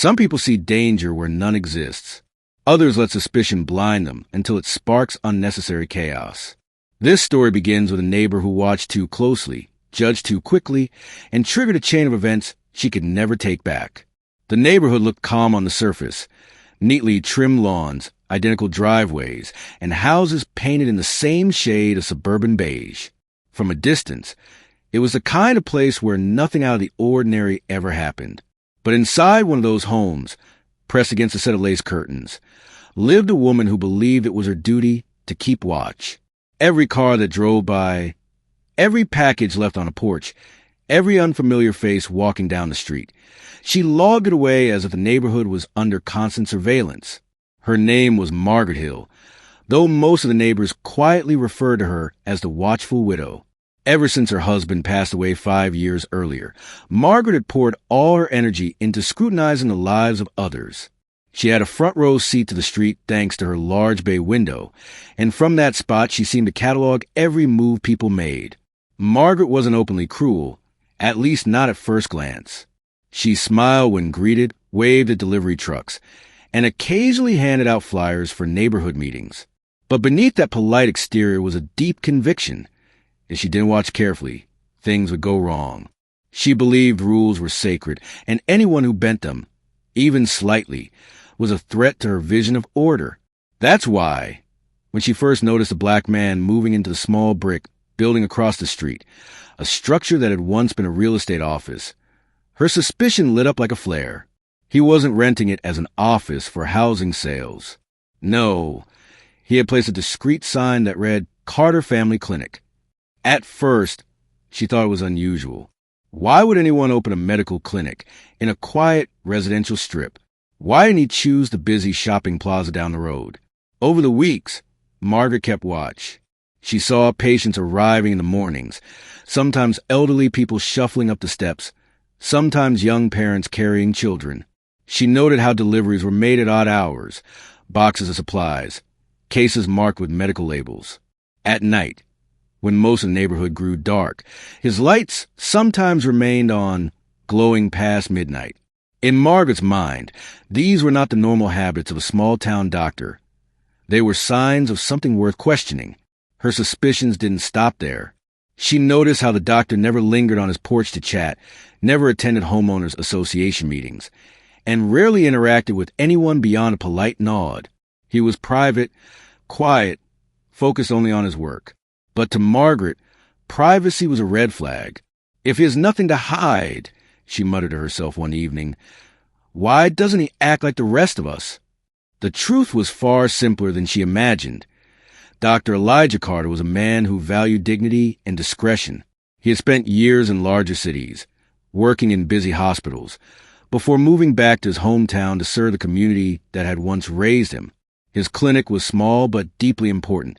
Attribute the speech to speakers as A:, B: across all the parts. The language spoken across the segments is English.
A: Some people see danger where none exists. Others let suspicion blind them until it sparks unnecessary chaos. This story begins with a neighbor who watched too closely, judged too quickly, and triggered a chain of events she could never take back. The neighborhood looked calm on the surface. Neatly trimmed lawns, identical driveways, and houses painted in the same shade of suburban beige. From a distance, it was the kind of place where nothing out of the ordinary ever happened. But inside one of those homes, pressed against a set of lace curtains, lived a woman who believed it was her duty to keep watch. Every car that drove by, every package left on a porch, every unfamiliar face walking down the street. She logged it away as if the neighborhood was under constant surveillance. Her name was Margaret Hill, though most of the neighbors quietly referred to her as the watchful widow. Ever since her husband passed away 5 years earlier, Margaret had poured all her energy into scrutinizing the lives of others. She had a front row seat to the street thanks to her large bay window, and from that spot she seemed to catalog every move people made. Margaret wasn't openly cruel, at least not at first glance. She smiled when greeted, waved at delivery trucks, and occasionally handed out flyers for neighborhood meetings. But beneath that polite exterior was a deep conviction. If she didn't watch carefully, things would go wrong. She believed rules were sacred, and anyone who bent them, even slightly, was a threat to her vision of order. That's why, when she first noticed a black man moving into the small brick building across the street, a structure that had once been a real estate office, her suspicion lit up like a flare. He wasn't renting it as an office for housing sales. No, he had placed a discreet sign that read, Carter Family Clinic. At first, she thought it was unusual. Why would anyone open a medical clinic in a quiet residential strip? Why didn't he choose the busy shopping plaza down the road? Over the weeks, Margaret kept watch. She saw patients arriving in the mornings, sometimes elderly people shuffling up the steps, sometimes young parents carrying children. She noted how deliveries were made at odd hours, boxes of supplies, cases marked with medical labels. At night, when most of the neighborhood grew dark, his lights sometimes remained on, glowing past midnight. In Margaret's mind, these were not the normal habits of a small-town doctor. They were signs of something worth questioning. Her suspicions didn't stop there. She noticed how the doctor never lingered on his porch to chat, never attended homeowners association meetings, and rarely interacted with anyone beyond a polite nod. He was private, quiet, focused only on his work. But to Margaret, privacy was a red flag. If he has nothing to hide, she muttered to herself one evening, why doesn't he act like the rest of us? The truth was far simpler than she imagined. Dr. Elijah Carter was a man who valued dignity and discretion. He had spent years in larger cities, working in busy hospitals, before moving back to his hometown to serve the community that had once raised him. His clinic was small but deeply important.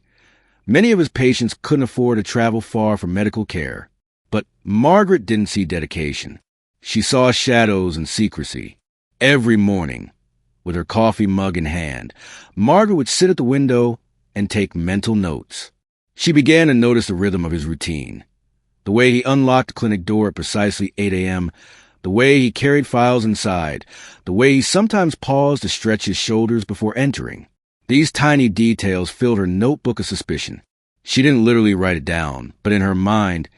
A: Many of his patients couldn't afford to travel far for medical care. But Margaret didn't see dedication. She saw shadows and secrecy. Every morning, with her coffee mug in hand, Margaret would sit at the window and take mental notes. She began to notice the rhythm of his routine. The way he unlocked the clinic door at precisely 8 a.m., the way he carried files inside, the way he sometimes paused to stretch his shoulders before entering. These tiny details filled her notebook of suspicion. She didn't literally write it down, but in her mind,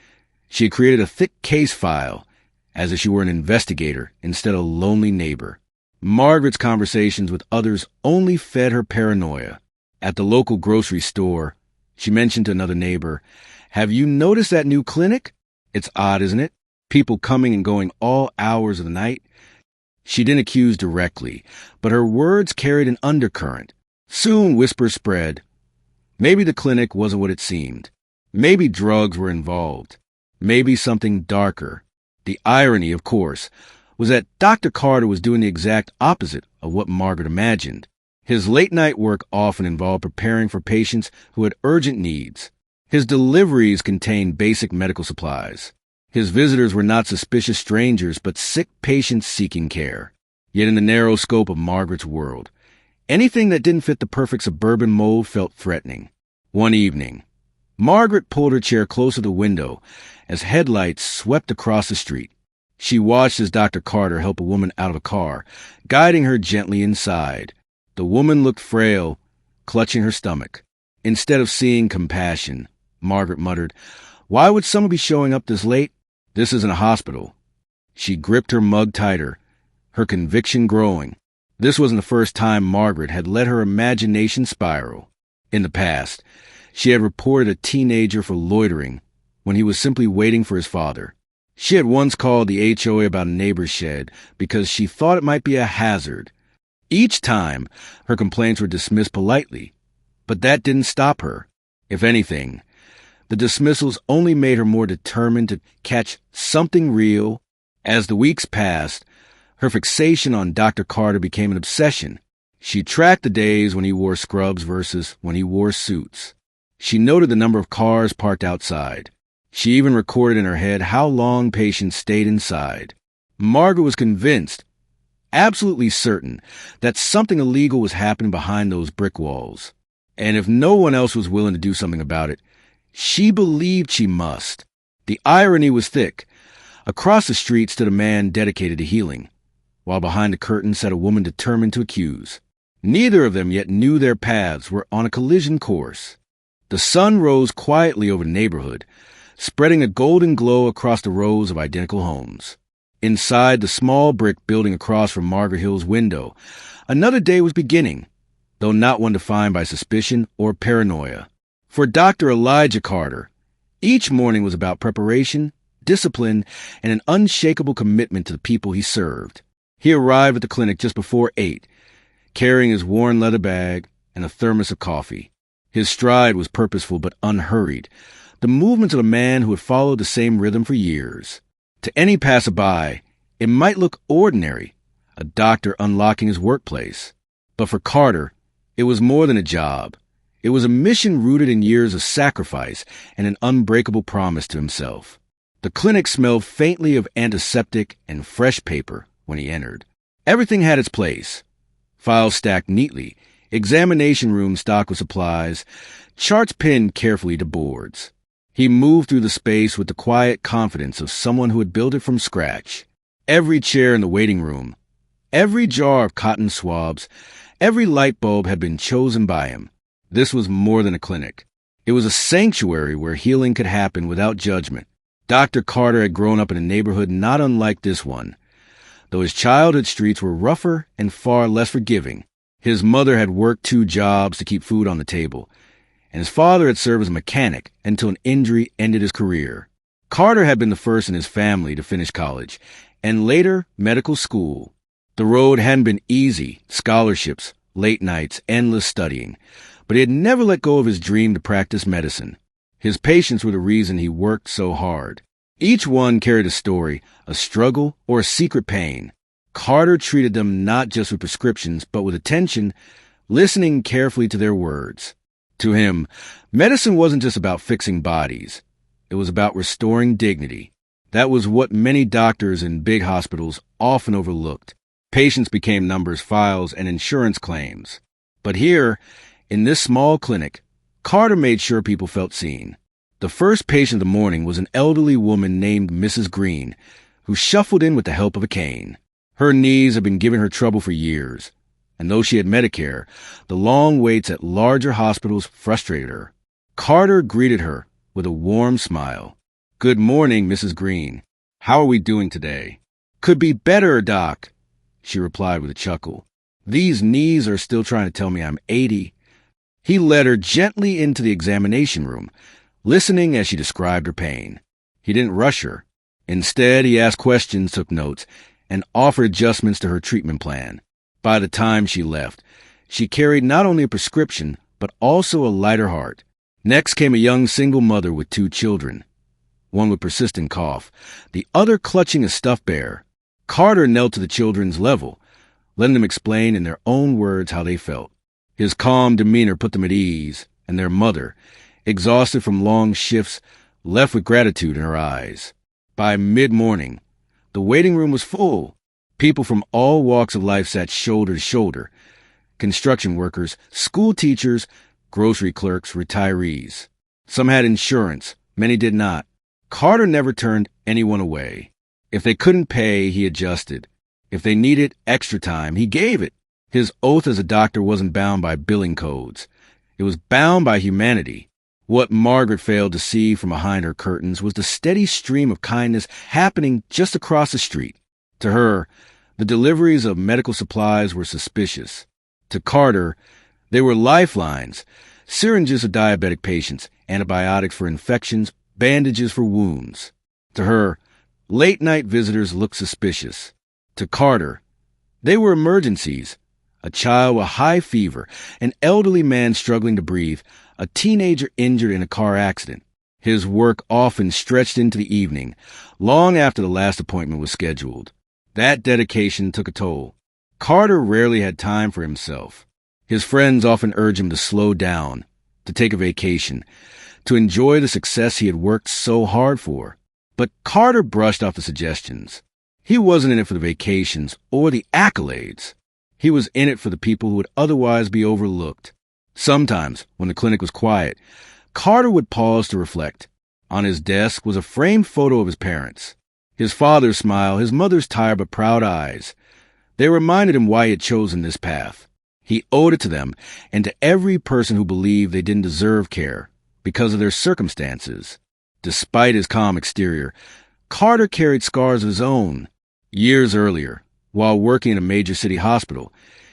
A: she had created a thick case file, as if she were an investigator instead of a lonely neighbor. Margaret's conversations with others only fed her paranoia. At the local grocery store, she mentioned to another neighbor, "Have you noticed that new clinic? It's odd, isn't it? People coming and going all hours of the night." She didn't accuse directly, but her words carried an undercurrent. Soon whispers spread. Maybe the clinic wasn't what it seemed. Maybe drugs were involved. Maybe something darker. The irony, of course, was that Dr. Carter was doing the exact opposite of what Margaret imagined. His late-night work often involved preparing for patients who had urgent needs. His deliveries contained basic medical supplies. His visitors were not suspicious strangers, but sick patients seeking care. Yet in the narrow scope of Margaret's world, anything that didn't fit the perfect suburban mold felt threatening. One evening, Margaret pulled her chair closer to the window as headlights swept across the street. She watched as Dr. Carter helped a woman out of a car, guiding her gently inside. The woman looked frail, clutching her stomach. Instead of seeing compassion, Margaret muttered, "Why would someone be showing up this late? This isn't a hospital." She gripped her mug tighter, her conviction growing. This wasn't the first time Margaret had let her imagination spiral. In the past, she had reported a teenager for loitering when he was simply waiting for his father. She had once called the HOA about a neighbor's shed because she thought it might be a hazard. Each time, her complaints were dismissed politely, but that didn't stop her. If anything, the dismissals only made her more determined to catch something real. As the weeks passed, her fixation on Dr. Carter became an obsession. She tracked the days when he wore scrubs versus when he wore suits. She noted the number of cars parked outside. She even recorded in her head how long patients stayed inside. Margaret was convinced, absolutely certain, that something illegal was happening behind those brick walls. And if no one else was willing to do something about it, she believed she must. The irony was thick. Across the street stood a man dedicated to healing, while behind the curtain sat a woman determined to accuse. Neither of them yet knew their paths were on a collision course. The sun rose quietly over the neighborhood, spreading a golden glow across the rows of identical homes. Inside the small brick building across from Margaret Hill's window, another day was beginning, though not one defined by suspicion or paranoia. For Dr. Elijah Carter, each morning was about preparation, discipline, and an unshakable commitment to the people he served. He arrived at the clinic just before 8, carrying his worn leather bag and a thermos of coffee. His stride was purposeful but unhurried, the movements of a man who had followed the same rhythm for years. To any passerby, it might look ordinary, a doctor unlocking his workplace. But for Carter, it was more than a job. It was a mission rooted in years of sacrifice and an unbreakable promise to himself. The clinic smelled faintly of antiseptic and fresh paper when he entered. Everything had its place. Files stacked neatly, examination room stocked with supplies, charts pinned carefully to boards. He moved through the space with the quiet confidence of someone who had built it from scratch. Every chair in the waiting room, every jar of cotton swabs, every light bulb had been chosen by him. This was more than a clinic. It was a sanctuary where healing could happen without judgment. Dr. Carter had grown up in a neighborhood not unlike this one, though his childhood streets were rougher and far less forgiving. His mother had worked 2 jobs to keep food on the table, and his father had served as a mechanic until an injury ended his career. Carter had been the first in his family to finish college, and later medical school. The road hadn't been easy, scholarships, late nights, endless studying, but he had never let go of his dream to practice medicine. His patients were the reason he worked so hard. Each one carried a story, a struggle, or a secret pain. Carter treated them not just with prescriptions, but with attention, listening carefully to their words. To him, medicine wasn't just about fixing bodies. It was about restoring dignity. That was what many doctors in big hospitals often overlooked. Patients became numbers, files, and insurance claims. But here, in this small clinic, Carter made sure people felt seen. The first patient of the morning was an elderly woman named Mrs. Green, who shuffled in with the help of a cane. Her knees had been giving her trouble for years, and though she had Medicare, the long waits at larger hospitals frustrated her. Carter greeted her with a warm smile. "Good morning, Mrs. Green. How are we doing today?" "Could be better, Doc," she replied with a chuckle. "These knees are still trying to tell me I'm 80. He led her gently into the examination room, listening as she described her pain. He didn't rush her. Instead, he asked questions, took notes, and offered adjustments to her treatment plan. By the time she left, she carried not only a prescription, but also a lighter heart. Next came a young single mother with 2 children, one with persistent cough, the other clutching a stuffed bear. Carter knelt to the children's level, letting them explain in their own words how they felt. His calm demeanor put them at ease, and their mother, exhausted from long shifts, left with gratitude in her eyes. By mid-morning, the waiting room was full. People from all walks of life sat shoulder to shoulder. Construction workers, school teachers, grocery clerks, retirees. Some had insurance, many did not. Carter never turned anyone away. If they couldn't pay, he adjusted. If they needed extra time, he gave it. His oath as a doctor wasn't bound by billing codes. It was bound by humanity. What Margaret failed to see from behind her curtains was the steady stream of kindness happening just across the street. To her, the deliveries of medical supplies were suspicious. To Carter, they were lifelines, syringes for diabetic patients, antibiotics for infections, bandages for wounds. To her, late-night visitors looked suspicious. To Carter, they were emergencies. A child with high fever, an elderly man struggling to breathe, a teenager injured in a car accident. His work often stretched into the evening, long after the last appointment was scheduled. That dedication took a toll. Carter rarely had time for himself. His friends often urged him to slow down, to take a vacation, to enjoy the success he had worked so hard for. But Carter brushed off the suggestions. He wasn't in it for the vacations or the accolades. He was in it for the people who would otherwise be overlooked. Sometimes, when the clinic was quiet, Carter would pause to reflect. On his desk was a framed photo of his parents. His father's smile, his mother's tired but proud eyes. They reminded him why he had chosen this path. He owed it to them and to every person who believed they didn't deserve care because of their circumstances. Despite his calm exterior, Carter carried scars of his own. Years earlier, while working in a major city hospital,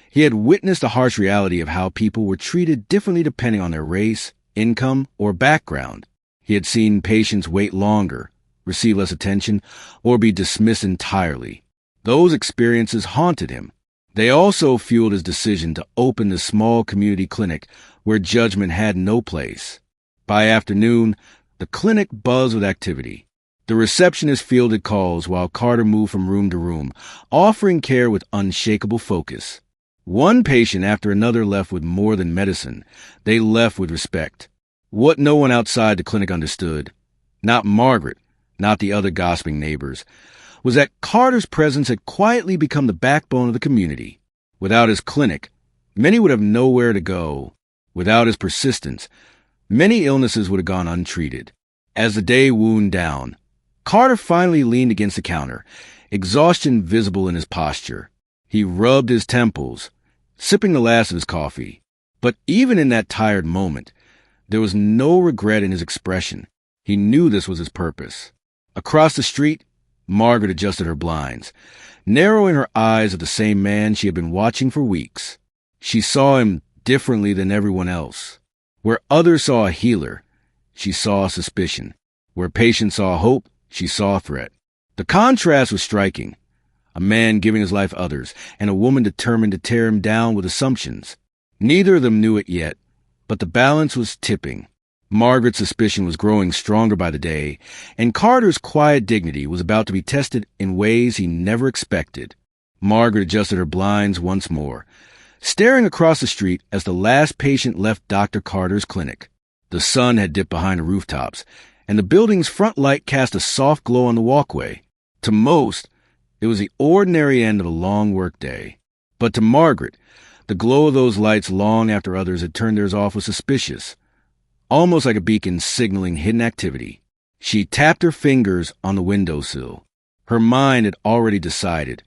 A: he had witnessed the harsh reality of how people were treated differently depending on their race, income, or background. He had seen patients wait longer, receive less attention, or be dismissed entirely. Those experiences haunted him. They also fueled his decision to open the small community clinic where judgment had no place. By afternoon, the clinic buzzed with activity. The receptionist fielded calls while Carter moved from room to room, offering care with unshakable focus. One patient after another left with more than medicine. They left with respect. What no one outside the clinic understood, not Margaret, not the other gossiping neighbors, was that Carter's presence had quietly become the backbone of the community. Without his clinic, many would have nowhere to go. Without his persistence, many illnesses would have gone untreated. As the day wound down, Carter finally leaned against the counter, exhaustion visible in his posture. He rubbed his temples, sipping the last of his coffee. But even in that tired moment, there was no regret in his expression. He knew this was his purpose. Across the street, Margaret adjusted her blinds, narrowing her eyes at the same man she had been watching for weeks. She saw him differently than everyone else. Where others saw a healer, she saw suspicion. Where patients saw hope, she saw threat. The contrast was striking. A man giving his life to others, and a woman determined to tear him down with assumptions. Neither of them knew it yet, but the balance was tipping. Margaret's suspicion was growing stronger by the day, and Carter's quiet dignity was about to be tested in ways he never expected. Margaret adjusted her blinds once more, staring across the street as the last patient left Dr. Carter's clinic. The sun had dipped behind the rooftops, and the building's front light cast a soft glow on the walkway. To most, it was the ordinary end of a long workday. But to Margaret, the glow of those lights long after others had turned theirs off was suspicious, almost like a beacon signaling hidden activity. She tapped her fingers on the windowsill. Her mind had already decided.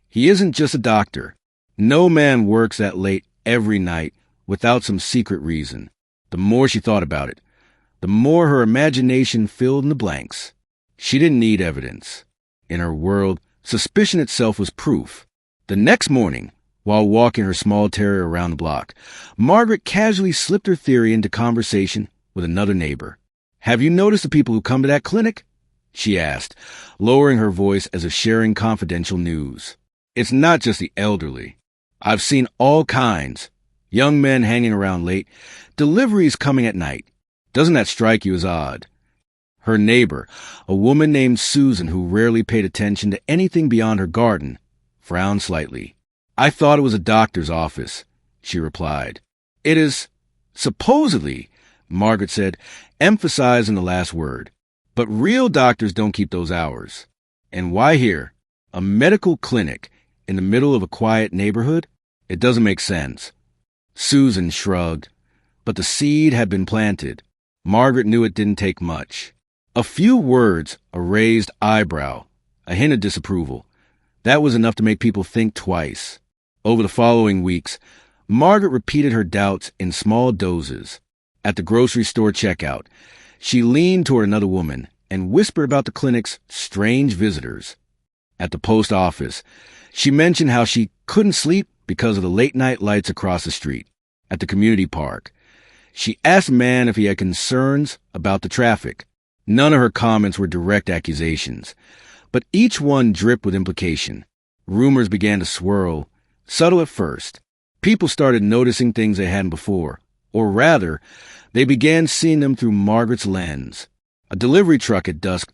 A: He isn't just a doctor. No man works that late every night without some secret reason. The more she thought about it, the more her imagination filled in the blanks. She didn't need evidence. In her world, suspicion itself was proof. The next morning, while walking her small terrier around the block, Margaret casually slipped her theory into conversation with another neighbor. "Have you noticed the people who come to that clinic?" she asked, lowering her voice as if sharing confidential news. "It's not just the elderly. I've seen all kinds. Young men hanging around late, deliveries coming at night. Doesn't that strike you as odd?" Her neighbor, a woman named Susan who rarely paid attention to anything beyond her garden, frowned slightly. "I thought it was a doctor's office," she replied. "It is, supposedly," Margaret said, emphasizing the last word. "But real doctors don't keep those hours. And why here? A medical clinic in the middle of a quiet neighborhood? It doesn't make sense." Susan shrugged, but the seed had been planted. Margaret knew it didn't take much. A few words, a raised eyebrow, a hint of disapproval. That was enough to make people think twice. Over the following weeks, Margaret repeated her doubts in small doses. At the grocery store checkout, she leaned toward another woman and whispered about the clinic's strange visitors. At the post office, she mentioned how she couldn't sleep because of the late-night lights across the street. At the community park, she asked a man if he had concerns about the traffic. None of her comments were direct accusations, but each one dripped with implication. Rumors began to swirl, subtle at first. People started noticing things they hadn't before, or rather, they began seeing them through Margaret's lens. A delivery truck at dusk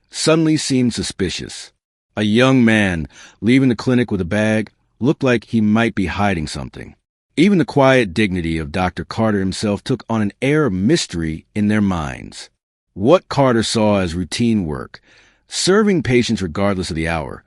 A: suddenly seemed suspicious. A young man leaving the clinic with a bag looked like he might be hiding something. Even the quiet dignity of Dr. Carter himself took on an air of mystery in their minds. What Carter saw as routine work, serving patients regardless of the hour,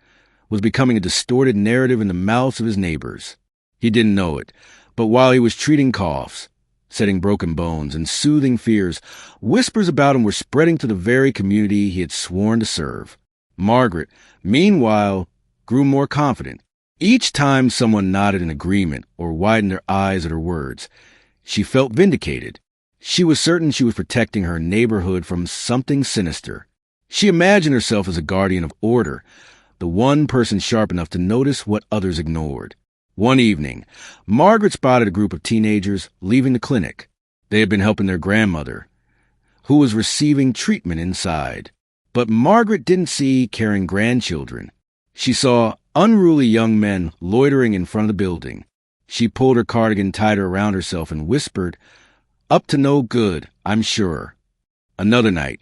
A: was becoming a distorted narrative in the mouths of his neighbors. He didn't know it, but while he was treating coughs, setting broken bones, and soothing fears, whispers about him were spreading to the very community he had sworn to serve. Margaret, meanwhile, grew more confident. Each time someone nodded in agreement or widened their eyes at her words, she felt vindicated. She was certain she was protecting her neighborhood from something sinister. She imagined herself as a guardian of order, the one person sharp enough to notice what others ignored. One evening, Margaret spotted a group of teenagers leaving the clinic. They had been helping their grandmother, who was receiving treatment inside. But Margaret didn't see caring grandchildren. She saw unruly young men loitering in front of the building. She pulled her cardigan tighter around herself and whispered, "Up to no good, I'm sure." Another night,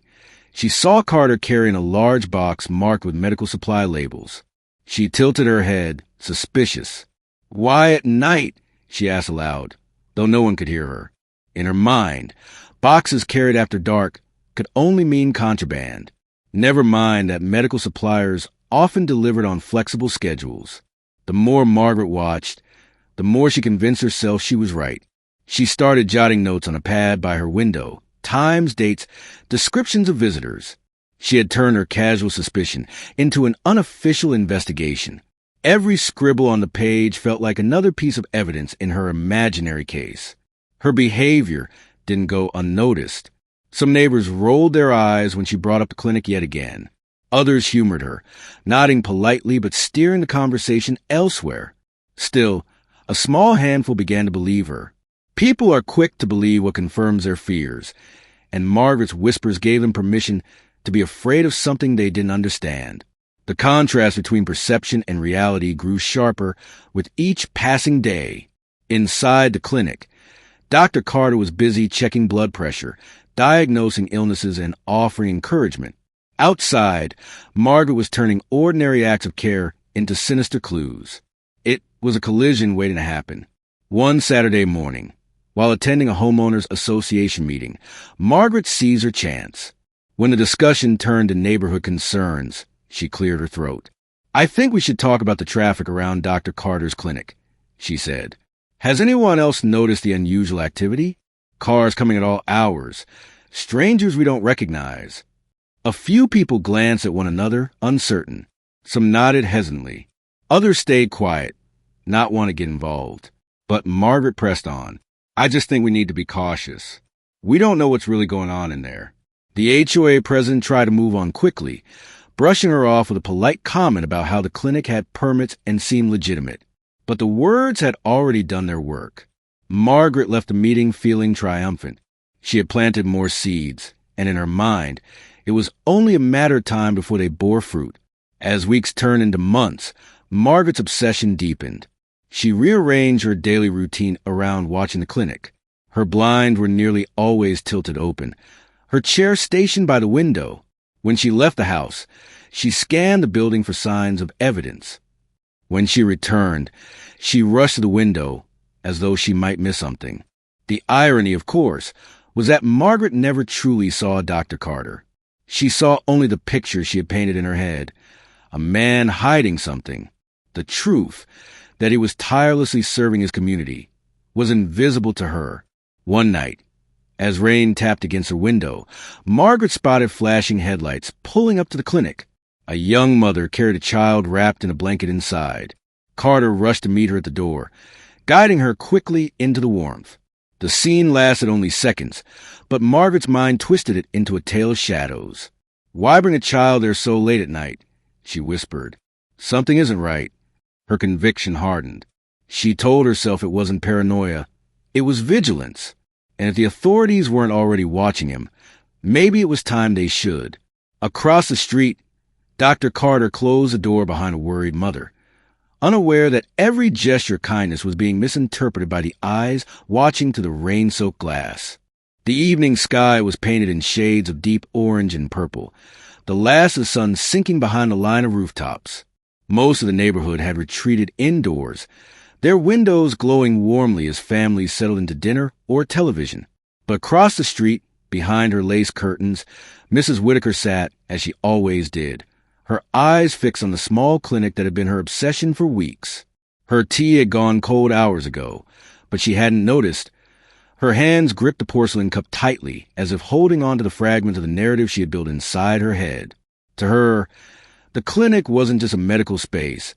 A: she saw Carter carrying a large box marked with medical supply labels. She tilted her head, suspicious. "Why at night?" she asked aloud, though no one could hear her. In her mind, boxes carried after dark could only mean contraband. Never mind that medical suppliers often delivered on flexible schedules. The more Margaret watched, the more she convinced herself she was right. She started jotting notes on a pad by her window, times, dates, descriptions of visitors. She had turned her casual suspicion into an unofficial investigation. Every scribble on the page felt like another piece of evidence in her imaginary case. Her behavior didn't go unnoticed. Some neighbors rolled their eyes when she brought up the clinic yet again. Others humored her, nodding politely but steering the conversation elsewhere. Still, a small handful began to believe her. People are quick to believe what confirms their fears, and Margaret's whispers gave them permission to be afraid of something they didn't understand. The contrast between perception and reality grew sharper with each passing day. Inside the clinic, Dr. Carter was busy checking blood pressure, diagnosing illnesses, and offering encouragement. Outside, Margaret was turning ordinary acts of care into sinister clues. It was a collision waiting to happen. One Saturday morning, while attending a homeowners association meeting, Margaret seized her chance. When the discussion turned to neighborhood concerns, she cleared her throat. "I think we should talk about the traffic around Dr. Carter's clinic," she said. "Has anyone else noticed the unusual activity? Cars coming at all hours, strangers we don't recognize." A few people glanced at one another, uncertain. Some nodded hesitantly. Others stayed quiet, not want to get involved. But Margaret pressed on. "I just think we need to be cautious. We don't know what's really going on in there." The HOA president tried to move on quickly, brushing her off with a polite comment about how the clinic had permits and seemed legitimate. But the words had already done their work. Margaret left the meeting feeling triumphant. She had planted more seeds, and in her mind, it was only a matter of time before they bore fruit. As weeks turned into months, Margaret's obsession deepened. She rearranged her daily routine around watching the clinic. Her blinds were nearly always tilted open, her chair stationed by the window. When she left the house, she scanned the building for signs of evidence. When she returned, she rushed to the window as though she might miss something. The irony, of course, was that Margaret never truly saw Dr. Carter. She saw only the picture she had painted in her head, a man hiding something. The truth, that he was tirelessly serving his community, was invisible to her. One night, as rain tapped against her window, Margaret spotted flashing headlights pulling up to the clinic. A young mother carried a child wrapped in a blanket inside. Carter rushed to meet her at the door, guiding her quickly into the warmth. The scene lasted only seconds, but Margaret's mind twisted it into a tale of shadows. "Why bring a child there so late at night?" she whispered. "Something isn't right." Her conviction hardened. She told herself it wasn't paranoia. It was vigilance. And if the authorities weren't already watching him, maybe it was time they should. Across the street, Dr. Carter closed the door behind a worried mother, unaware that every gesture of kindness was being misinterpreted by the eyes watching through the rain-soaked glass. The evening sky was painted in shades of deep orange and purple, the last of the sun sinking behind a line of rooftops. Most of the neighborhood had retreated indoors, their windows glowing warmly as families settled into dinner or television. But across the street, behind her lace curtains, Mrs. Whitaker sat, as she always did, her eyes fixed on the small clinic that had been her obsession for weeks. Her tea had gone cold hours ago, but she hadn't noticed. Her hands gripped the porcelain cup tightly, as if holding on to the fragments of the narrative she had built inside her head. To her, the clinic wasn't just a medical space.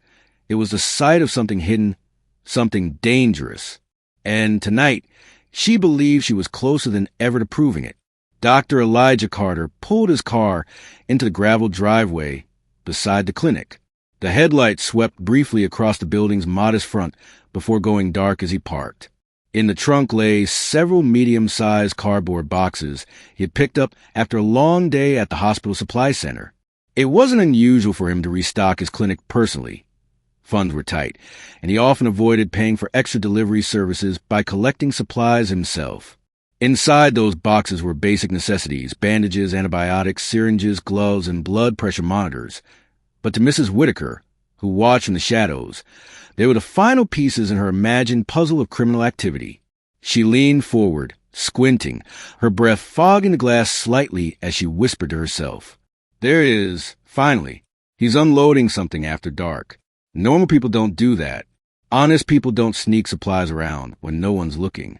A: It was the site of something hidden, something dangerous. And tonight, she believed she was closer than ever to proving it. Dr. Elijah Carter pulled his car into the gravel driveway beside the clinic. The headlights swept briefly across the building's modest front before going dark as he parked. In the trunk lay several medium-sized cardboard boxes he had picked up after a long day at the hospital supply center. It wasn't unusual for him to restock his clinic personally. Funds were tight, and he often avoided paying for extra delivery services by collecting supplies himself. Inside those boxes were basic necessities: bandages, antibiotics, syringes, gloves, and blood pressure monitors. But to Mrs. Whitaker, who watched from the shadows, they were the final pieces in her imagined puzzle of criminal activity. She leaned forward, squinting, her breath fogging the glass slightly as she whispered to herself. "There he is, finally. He's unloading something after dark. Normal people don't do that. Honest people don't sneak supplies around when no one's looking."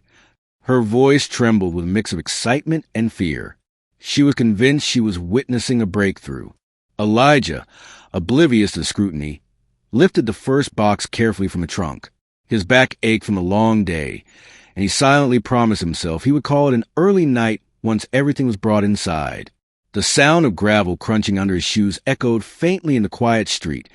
A: Her voice trembled with a mix of excitement and fear. She was convinced she was witnessing a breakthrough. Elijah, oblivious to the scrutiny, lifted the first box carefully from the trunk. His back ached from a long day, and he silently promised himself he would call it an early night once everything was brought inside. The sound of gravel crunching under his shoes echoed faintly in the quiet street,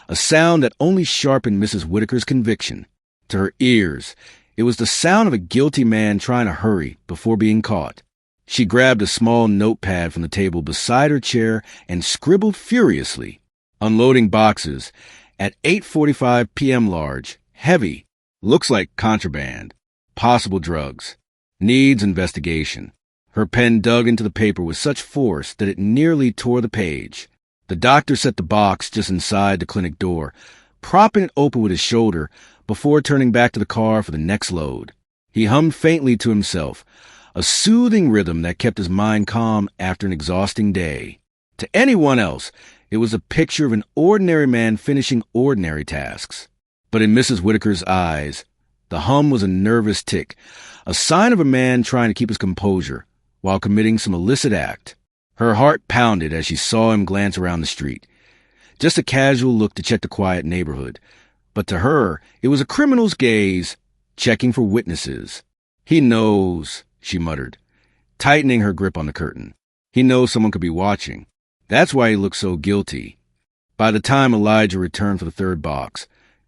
A: a sound that only sharpened Mrs. Whitaker's conviction. To her ears, it was the sound of a guilty man trying to hurry before being caught. She grabbed a small notepad from the table beside her chair and scribbled furiously. "Unloading boxes at 8:45 p.m. large. Heavy. Looks like contraband. Possible drugs. Needs investigation." Her pen dug into the paper with such force that it nearly tore the page. The doctor set the box just inside the clinic door, propping it open with his shoulder before turning back to the car for the next load. He hummed faintly to himself, a soothing rhythm that kept his mind calm after an exhausting day. To anyone else, it was a picture of an ordinary man finishing ordinary tasks. But in Mrs. Whitaker's eyes, the hum was a nervous tick, a sign of a man trying to keep his composure while committing some illicit act. Her heart pounded as she saw him glance around the street. Just a casual look to check the quiet neighborhood. But to her, it was a criminal's gaze, checking for witnesses. "He knows," she muttered, tightening her grip on the curtain. "He knows someone could be watching. That's why he looks so guilty." By the time Elijah returned for the third box,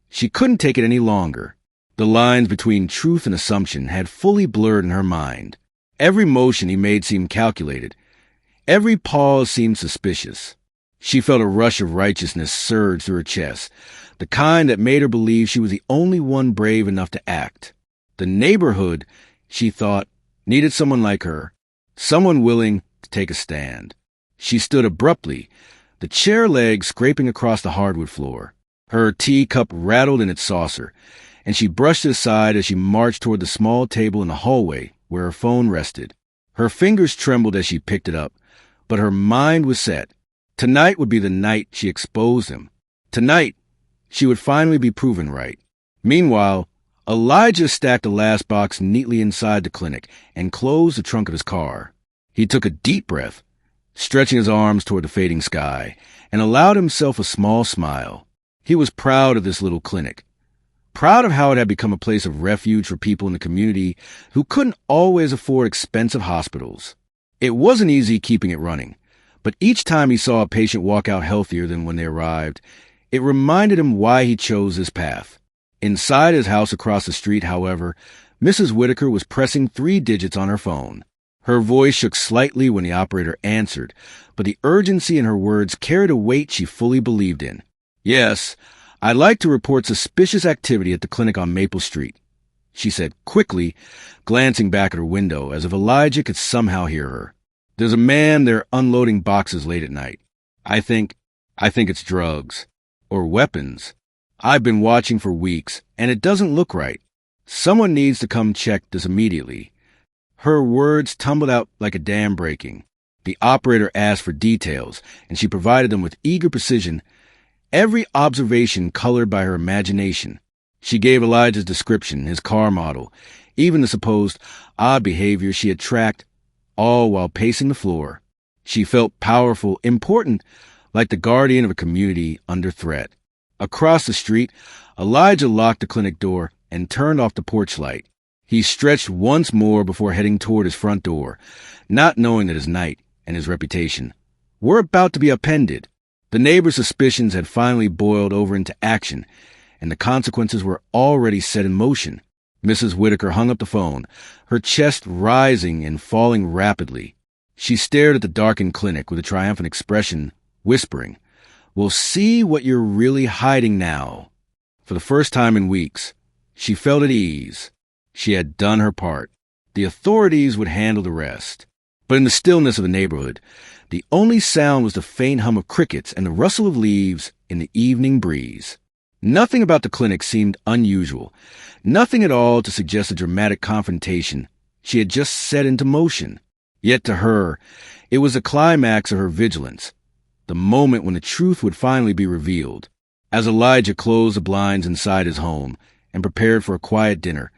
A: she couldn't take it any longer. The lines between truth and assumption had fully blurred in her mind. Every motion he made seemed calculated. Every pause seemed suspicious. She felt a rush of righteousness surge through her chest, the kind that made her believe she was the only one brave enough to act. The neighborhood, she thought, needed someone like her, someone willing to take a stand. She stood abruptly, the chair legs scraping across the hardwood floor. Her teacup rattled in its saucer, and she brushed it aside as she marched toward the small table in the hallway where her phone rested. Her fingers trembled as she picked it up, but her mind was set. Tonight would be the night she exposed him. Tonight, she would finally be proven right. Meanwhile, Elijah stacked the last box neatly inside the clinic and closed the trunk of his car. He took a deep breath, stretching his arms toward the fading sky, and allowed himself a small smile. He was proud of this little clinic, proud of how it had become a place of refuge for people in the community who couldn't always afford expensive hospitals. It wasn't easy keeping it running, but each time he saw a patient walk out healthier than when they arrived, it reminded him why he chose this path. Inside his house across the street, however, Mrs. Whitaker was pressing 3 digits on her phone. Her voice shook slightly when the operator answered, but the urgency in her words carried a weight she fully believed in. "Yes, I'd like to report suspicious activity at the clinic on Maple Street," she said quickly, glancing back at her window as if Elijah could somehow hear her. "There's a man there unloading boxes late at night. I think it's drugs. Or weapons. I've been watching for weeks, and it doesn't look right. Someone needs to come check this immediately." Her words tumbled out like a dam breaking. The operator asked for details, and she provided them with eager precision, every observation colored by her imagination. She gave Elijah's description, his car model, even the supposed odd behavior she had tracked, all while pacing the floor. She felt powerful, important, like the guardian of a community under threat. Across the street, Elijah locked the clinic door and turned off the porch light. He stretched once more before heading toward his front door, not knowing that his night and his reputation were about to be upended. The neighbors' suspicions had finally boiled over into action, and the consequences were already set in motion. Mrs. Whitaker hung up the phone, her chest rising and falling rapidly. She stared at the darkened clinic with a triumphant expression, whispering, "We'll see what you're really hiding now." For the first time in weeks, she felt at ease. She had done her part. The authorities would handle the rest. But in the stillness of the neighborhood, the only sound was the faint hum of crickets and the rustle of leaves in the evening breeze. Nothing about the clinic seemed unusual, nothing at all to suggest a dramatic confrontation she had just set into motion. Yet to her, it was the climax of her vigilance, the moment when the truth would finally be revealed. As Elijah closed the blinds inside his home and prepared for a quiet dinner,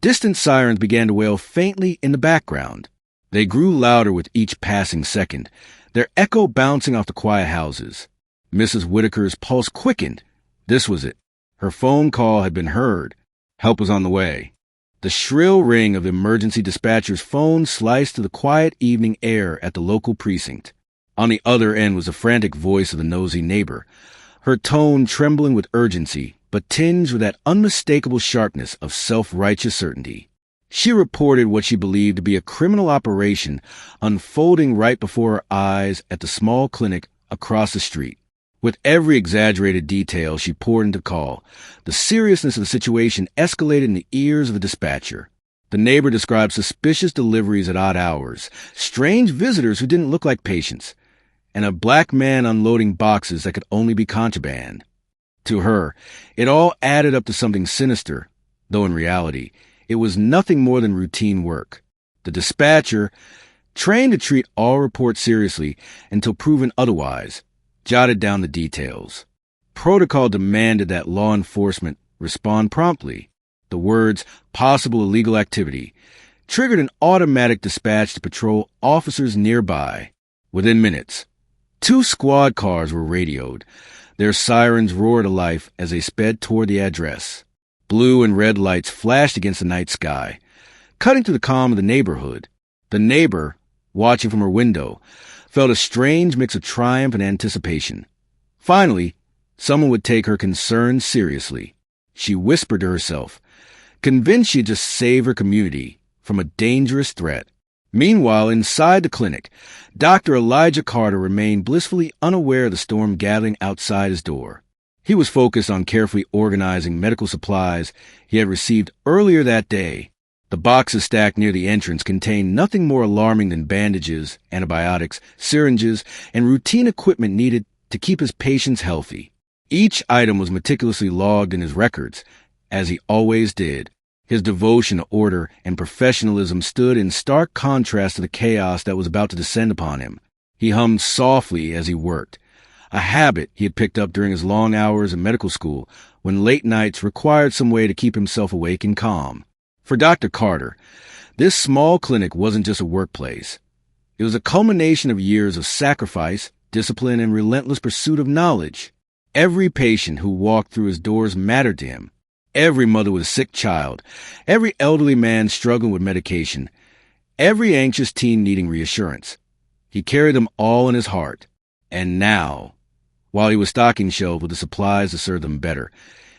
A: distant sirens began to wail faintly in the background. They grew louder with each passing second, their echo bouncing off the quiet houses. Mrs. Whitaker's pulse quickened. This was it. Her phone call had been heard. Help was on the way. The shrill ring of the emergency dispatcher's phone sliced through the quiet evening air at the local precinct. On the other end was the frantic voice of the nosy neighbor, her tone trembling with urgency, but tinged with that unmistakable sharpness of self-righteous certainty. She reported what she believed to be a criminal operation unfolding right before her eyes at the small clinic across the street. With every exaggerated detail she poured into call, the seriousness of the situation escalated in the ears of the dispatcher. The neighbor described suspicious deliveries at odd hours, strange visitors who didn't look like patients, and a black man unloading boxes that could only be contraband. To her, it all added up to something sinister, though in reality, it was nothing more than routine work. The dispatcher, trained to treat all reports seriously until proven otherwise, jotted down the details. Protocol demanded that law enforcement respond promptly. The words "possible illegal activity" triggered an automatic dispatch to patrol officers nearby. Within minutes, 2 squad cars were radioed. Their sirens roared to life as they sped toward the address. Blue and red lights flashed against the night sky, cutting through the calm of the neighborhood. The neighbor, watching from her window, felt a strange mix of triumph and anticipation. Finally, someone would take her concerns seriously. She whispered to herself, convinced she'd just save her community from a dangerous threat. Meanwhile, inside the clinic, Dr. Elijah Carter remained blissfully unaware of the storm gathering outside his door. He was focused on carefully organizing medical supplies he had received earlier that day. The boxes stacked near the entrance contained nothing more alarming than bandages, antibiotics, syringes, and routine equipment needed to keep his patients healthy. Each item was meticulously logged in his records, as he always did. His devotion to order and professionalism stood in stark contrast to the chaos that was about to descend upon him. He hummed softly as he worked, a habit he had picked up during his long hours in medical school when late nights required some way to keep himself awake and calm. For Dr. Carter, this small clinic wasn't just a workplace. It was a culmination of years of sacrifice, discipline, and relentless pursuit of knowledge. Every patient who walked through his doors mattered to him. Every mother with a sick child, every elderly man struggling with medication, every anxious teen needing reassurance. He carried them all in his heart. And now, while he was stocking shelves with the supplies to serve them better,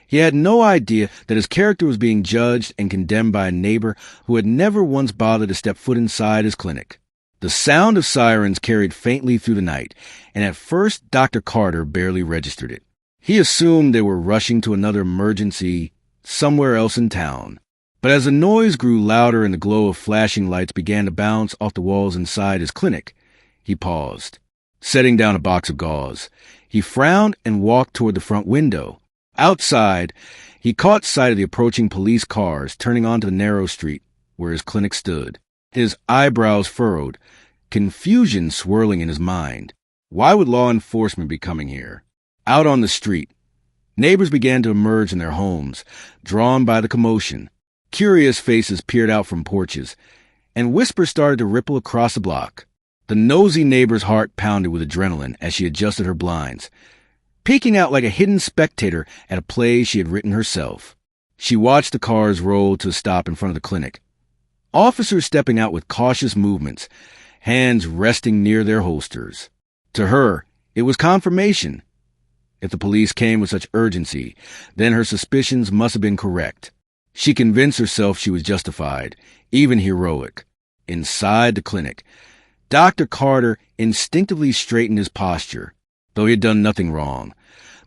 A: he had no idea that his character was being judged and condemned by a neighbor who had never once bothered to step foot inside his clinic. The sound of sirens carried faintly through the night, and at first Dr. Carter barely registered it. He assumed they were rushing to another emergency somewhere else in town. But as the noise grew louder and the glow of flashing lights began to bounce off the walls inside his clinic, he paused, setting down a box of gauze. He frowned and walked toward the front window. Outside, he caught sight of the approaching police cars turning onto the narrow street where his clinic stood. His eyebrows furrowed, confusion swirling in his mind. Why would law enforcement be coming here? Out on the street, neighbors began to emerge in their homes, drawn by the commotion. Curious faces peered out from porches, and whispers started to ripple across the block. The nosy neighbor's heart pounded with adrenaline as she adjusted her blinds, peeking out like a hidden spectator at a play she had written herself. She watched the cars roll to a stop in front of the clinic. Officers stepping out with cautious movements, hands resting near their holsters. To her, it was confirmation. If the police came with such urgency, then her suspicions must have been correct. She convinced herself she was justified, even heroic. Inside the clinic, Dr. Carter instinctively straightened his posture, though he had done nothing wrong.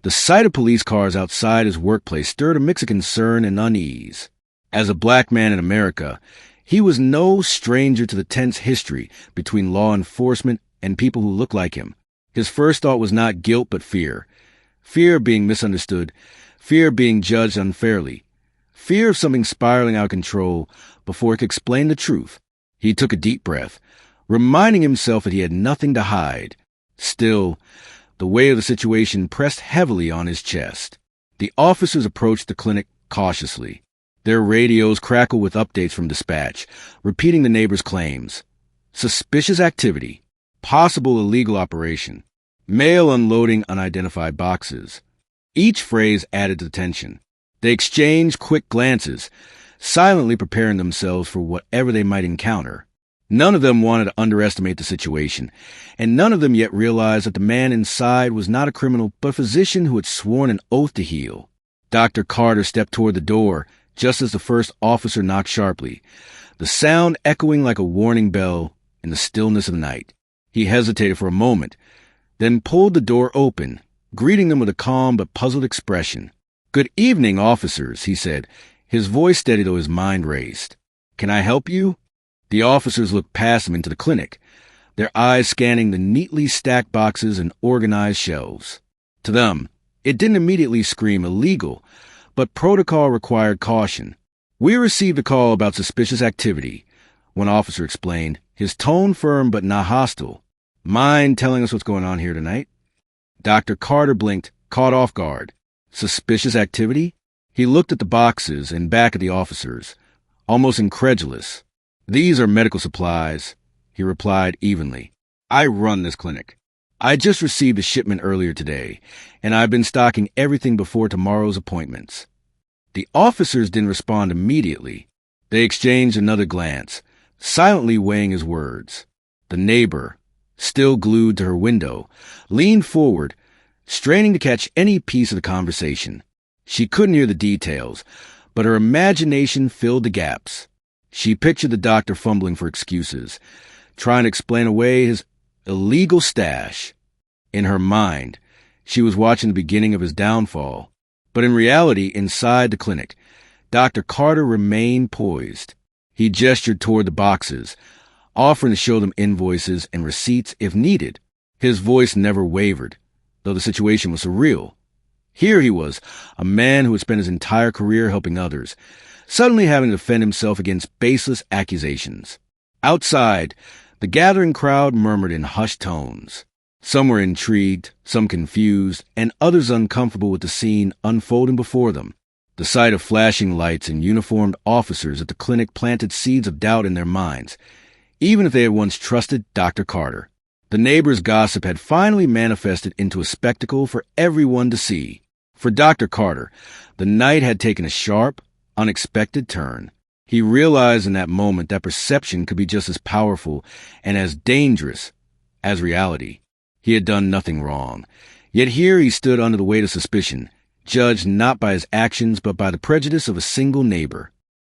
A: The sight of police cars outside his workplace stirred a mix of concern and unease. As a black man in America, he was no stranger to the tense history between law enforcement and people who looked like him. His first thought was not guilt but fear. Fear of being misunderstood, fear of being judged unfairly, fear of something spiraling out of control before he could explain the truth. He took a deep breath, reminding himself that he had nothing to hide. Still, the weight of the situation pressed heavily on his chest. The officers approached the clinic cautiously. Their radios crackled with updates from dispatch, repeating the neighbor's claims. Suspicious activity. Possible illegal operation. Mail unloading unidentified boxes. Each phrase added to the tension. They exchanged quick glances, silently preparing themselves for whatever they might encounter. None of them wanted to underestimate the situation, and none of them yet realized that the man inside was not a criminal, but a physician who had sworn an oath to heal. Dr. Carter stepped toward the door, just as the first officer knocked sharply, the sound echoing like a warning bell in the stillness of the night. He hesitated for a moment, then pulled the door open, greeting them with a calm but puzzled expression. "Good evening, officers," he said, his voice steady though his mind raced. "Can I help you?" The officers looked past him into the clinic, their eyes scanning the neatly stacked boxes and organized shelves. To them, it didn't immediately scream illegal, but protocol required caution. "We received a call about suspicious activity," one officer explained, his tone firm but not hostile. "Mind telling us what's going on here tonight?" Dr. Carter blinked, caught off guard. Suspicious activity? He looked at the boxes and back at the officers, almost incredulous. "These are medical supplies," he replied evenly. "I run this clinic. I just received a shipment earlier today, and I've been stocking everything before tomorrow's appointments." The officers didn't respond immediately. They exchanged another glance, silently weighing his words. The neighbor, still glued to her window, leaned forward, straining to catch any piece of the conversation. She couldn't hear the details, but her imagination filled the gaps. She pictured the doctor fumbling for excuses, trying to explain away his illegal stash. In her mind, she was watching the beginning of his downfall. But in reality, inside the clinic, Dr. Carter remained poised. He gestured toward the boxes, offering to show them invoices and receipts if needed. His voice never wavered, though the situation was surreal. Here he was, a man who had spent his entire career helping others, suddenly having to defend himself against baseless accusations. Outside, the gathering crowd murmured in hushed tones. Some were intrigued, some confused, and others uncomfortable with the scene unfolding before them. The sight of flashing lights and uniformed officers at the clinic planted seeds of doubt in their minds. even if they had once trusted Dr. Carter. The neighbors' gossip had finally manifested into a spectacle for everyone to see. For Dr. Carter, the night had taken a sharp, unexpected turn. He realized in that moment that perception could be just as powerful and as dangerous as reality. He had done nothing wrong. Yet here he stood under the weight of suspicion, judged not by his actions but by the prejudice of a single neighbor.